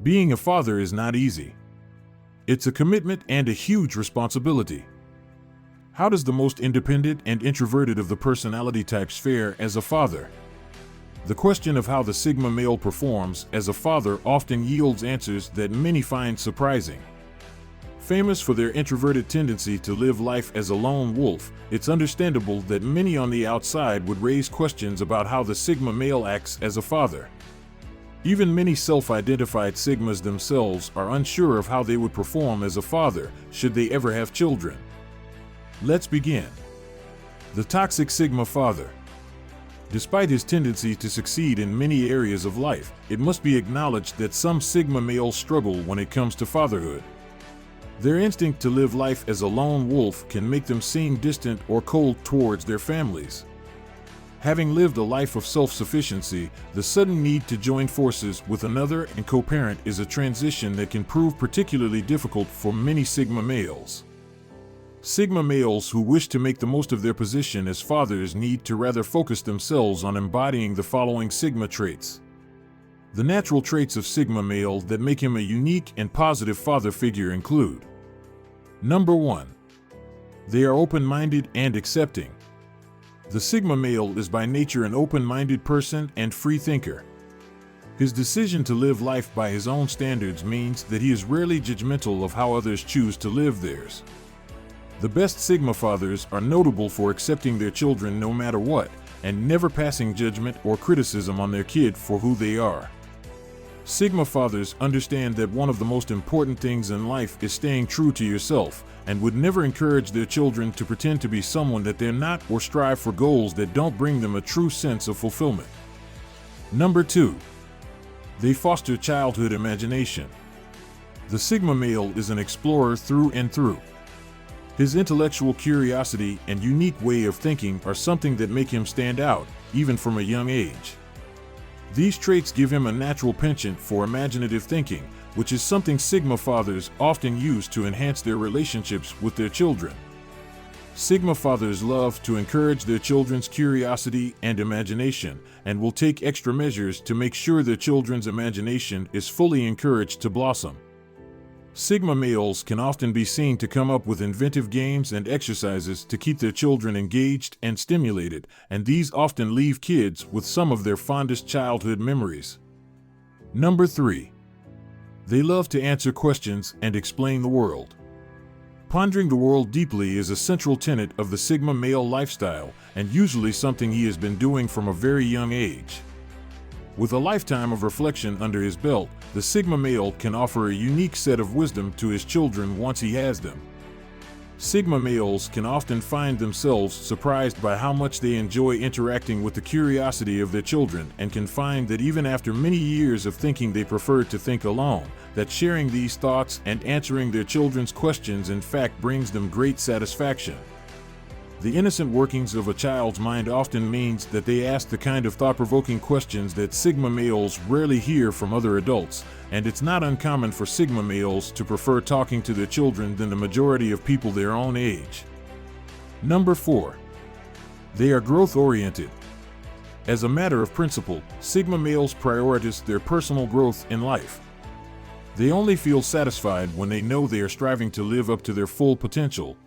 Being a father is not easy. It's a commitment and a huge responsibility. How does the most independent and introverted of the personality types fare as a father? The question of how the Sigma male performs as a father often yields answers that many find surprising. Famous for their introverted tendency to live life as a lone wolf, it's understandable that many on the outside would raise questions about how the Sigma male acts as a father. Even many self-identified Sigmas themselves are unsure of how they would perform as a father, should they ever have children. Let's begin. The toxic Sigma father. Despite his tendency to succeed in many areas of life, it must be acknowledged that some Sigma males struggle when it comes to fatherhood. Their instinct to live life as a lone wolf can make them seem distant or cold towards their families. Having lived a life of self-sufficiency, the sudden need to join forces with another and co-parent is a transition that can prove particularly difficult for many Sigma males. Sigma males who wish to make the most of their position as fathers need to rather focus themselves on embodying the following Sigma traits. The natural traits of Sigma male that make him a unique and positive father figure include: Number 1. They are open-minded and accepting. The Sigma male is by nature an open-minded person and free thinker. His decision to live life by his own standards means that he is rarely judgmental of how others choose to live theirs. The best Sigma fathers are notable for accepting their children no matter what, and never passing judgment or criticism on their kid for who they are. Sigma fathers understand that one of the most important things in life is staying true to yourself, and would never encourage their children to pretend to be someone that they're not or strive for goals that don't bring them a true sense of fulfillment. Number 2. They foster childhood imagination. The Sigma male is an explorer through and through. His intellectual curiosity and unique way of thinking are something that make him stand out, even from a young age. These traits give him a natural penchant for imaginative thinking, which is something Sigma fathers often use to enhance their relationships with their children. Sigma fathers love to encourage their children's curiosity and imagination, and will take extra measures to make sure their children's imagination is fully encouraged to blossom. Sigma males can often be seen to come up with inventive games and exercises to keep their children engaged and stimulated, and these often leave kids with some of their fondest childhood memories. Number 3. They love to answer questions and explain the world. Pondering the world deeply is a central tenet of the Sigma male lifestyle, and usually something he has been doing from a very young age. With a lifetime of reflection under his belt, the Sigma male can offer a unique set of wisdom to his children once he has them. Sigma males can often find themselves surprised by how much they enjoy interacting with the curiosity of their children, and can find that even after many years of thinking they prefer to think alone, that sharing these thoughts and answering their children's questions in fact brings them great satisfaction. The innocent workings of a child's mind often means that they ask the kind of thought-provoking questions that Sigma males rarely hear from other adults, and it's not uncommon for Sigma males to prefer talking to their children than the majority of people their own age. Number 4. They are growth-oriented. As a matter of principle, Sigma males prioritize their personal growth in life. They only feel satisfied when they know they are striving to live up to their full potential.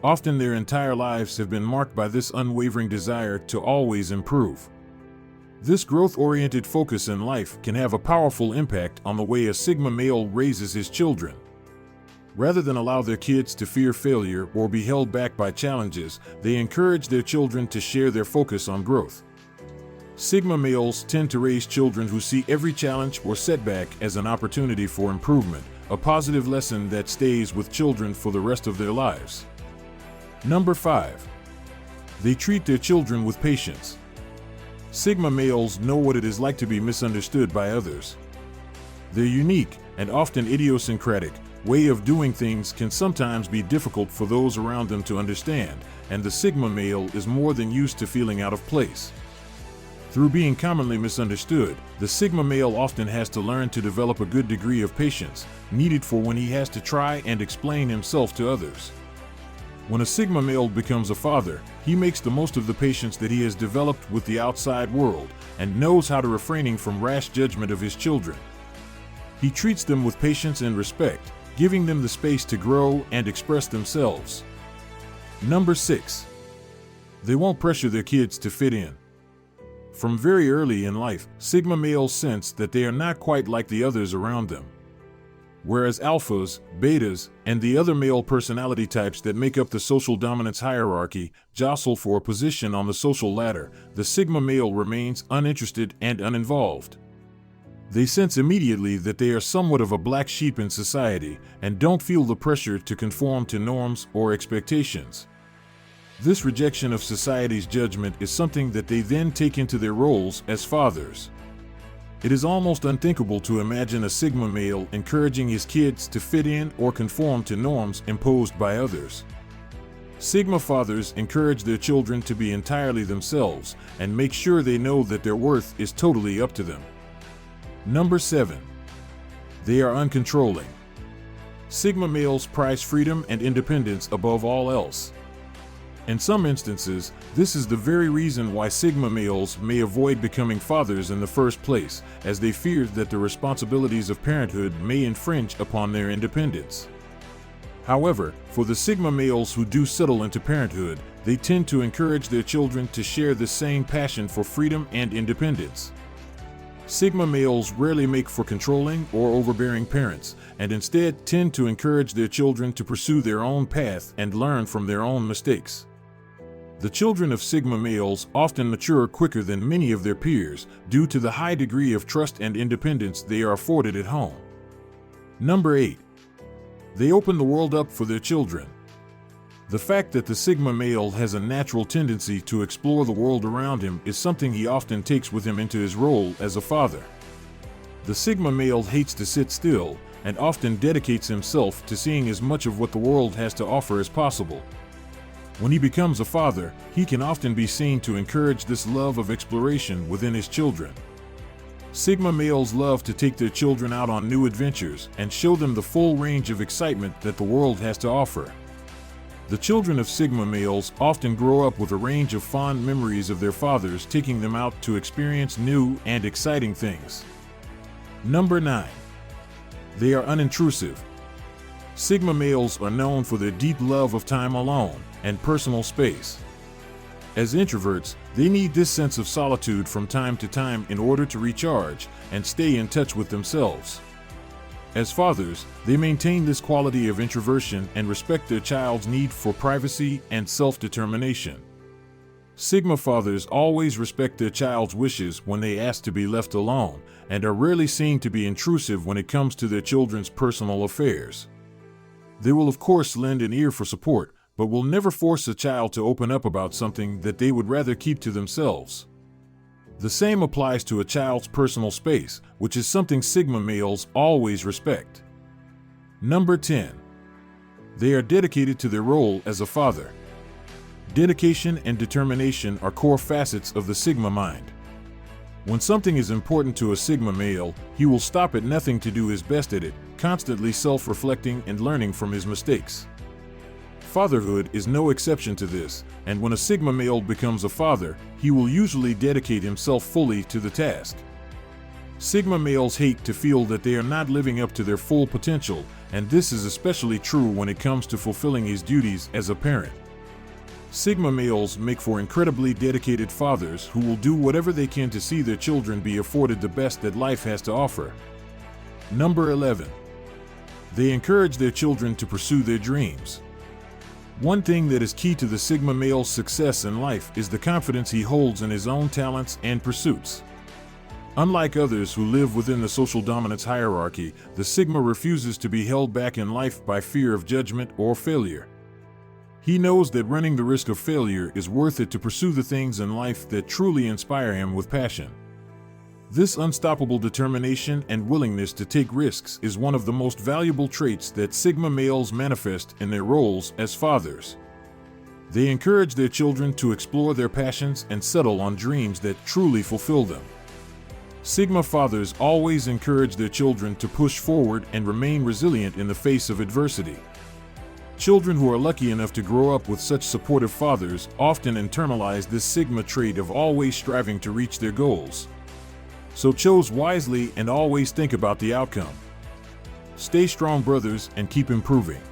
Often their entire lives have been marked by this unwavering desire to always improve. This growth-oriented focus in life can have a powerful impact on the way a Sigma male raises his children. Rather than allow their kids to fear failure or be held back by challenges, they encourage their children to share their focus on growth. Sigma males tend to raise children who see every challenge or setback as an opportunity for improvement, a positive lesson that stays with children for the rest of their lives. Number 5. They treat their children with patience. Sigma males know what it is like to be misunderstood by others. Their unique, and often idiosyncratic, way of doing things can sometimes be difficult for those around them to understand, and the Sigma male is more than used to feeling out of place. Through being commonly misunderstood, the Sigma male often has to learn to develop a good degree of patience, needed for when he has to try and explain himself to others. When a Sigma male becomes a father, he makes the most of the patience that he has developed with the outside world, and knows how to refraining from rash judgment of his children. He treats them with patience and respect, giving them the space to grow and express themselves. Number 6. They won't pressure their kids to fit in. From very early in life, Sigma males sense that they are not quite like the others around them. Whereas alphas, betas, and the other male personality types that make up the social dominance hierarchy jostle for a position on the social ladder, the Sigma male remains uninterested and uninvolved. They sense immediately that they are somewhat of a black sheep in society and don't feel the pressure to conform to norms or expectations. This rejection of society's judgment is something that they then take into their roles as fathers. It is almost unthinkable to imagine a Sigma male encouraging his kids to fit in or conform to norms imposed by others. Sigma fathers encourage their children to be entirely themselves and make sure they know that their worth is totally up to them. Number 7. They are uncontrolling. Sigma males prize freedom and independence above all else. In some instances, this is the very reason why Sigma males may avoid becoming fathers in the first place, as they fear that the responsibilities of parenthood may infringe upon their independence. However, for the Sigma males who do settle into parenthood, they tend to encourage their children to share the same passion for freedom and independence. Sigma males rarely make for controlling or overbearing parents, and instead tend to encourage their children to pursue their own path and learn from their own mistakes. The children of Sigma males often mature quicker than many of their peers due to the high degree of trust and independence they are afforded at home. Number 8. They open the world up for their children. The fact that the Sigma male has a natural tendency to explore the world around him is something he often takes with him into his role as a father. The Sigma male hates to sit still and often dedicates himself to seeing as much of what the world has to offer as possible. When he becomes a father, he can often be seen to encourage this love of exploration within his children. Sigma males love to take their children out on new adventures and show them the full range of excitement that the world has to offer. The children of Sigma males often grow up with a range of fond memories of their fathers taking them out to experience new and exciting things. Number 9. They are unintrusive. Sigma males are known for their deep love of time alone and personal space. As introverts, they need this sense of solitude from time to time in order to recharge and stay in touch with themselves. As fathers, they maintain this quality of introversion and respect their child's need for privacy and self-determination. Sigma fathers always respect their child's wishes when they ask to be left alone and are rarely seen to be intrusive when it comes to their children's personal affairs. They will of course lend an ear for support, but will never force a child to open up about something that they would rather keep to themselves. The same applies to a child's personal space, which is something Sigma males always respect. Number 10. They are dedicated to their role as a father. Dedication and determination are core facets of the Sigma mind. When something is important to a Sigma male, he will stop at nothing to do his best at it, constantly self-reflecting and learning from his mistakes. Fatherhood is no exception to this, and when a Sigma male becomes a father, he will usually dedicate himself fully to the task. Sigma males hate to feel that they are not living up to their full potential, and this is especially true when it comes to fulfilling his duties as a parent. Sigma males make for incredibly dedicated fathers who will do whatever they can to see their children be afforded the best that life has to offer. Number 11. They encourage their children to pursue their dreams. One thing that is key to the Sigma male's success in life is the confidence he holds in his own talents and pursuits. Unlike others who live within the social dominance hierarchy, the Sigma refuses to be held back in life by fear of judgment or failure. He knows that running the risk of failure is worth it to pursue the things in life that truly inspire him with passion. This unstoppable determination and willingness to take risks is one of the most valuable traits that Sigma males manifest in their roles as fathers. They encourage their children to explore their passions and settle on dreams that truly fulfill them. Sigma fathers always encourage their children to push forward and remain resilient in the face of adversity. Children who are lucky enough to grow up with such supportive fathers often internalize this Sigma trait of always striving to reach their goals. So choose wisely and always think about the outcome. Stay strong, brothers, and keep improving.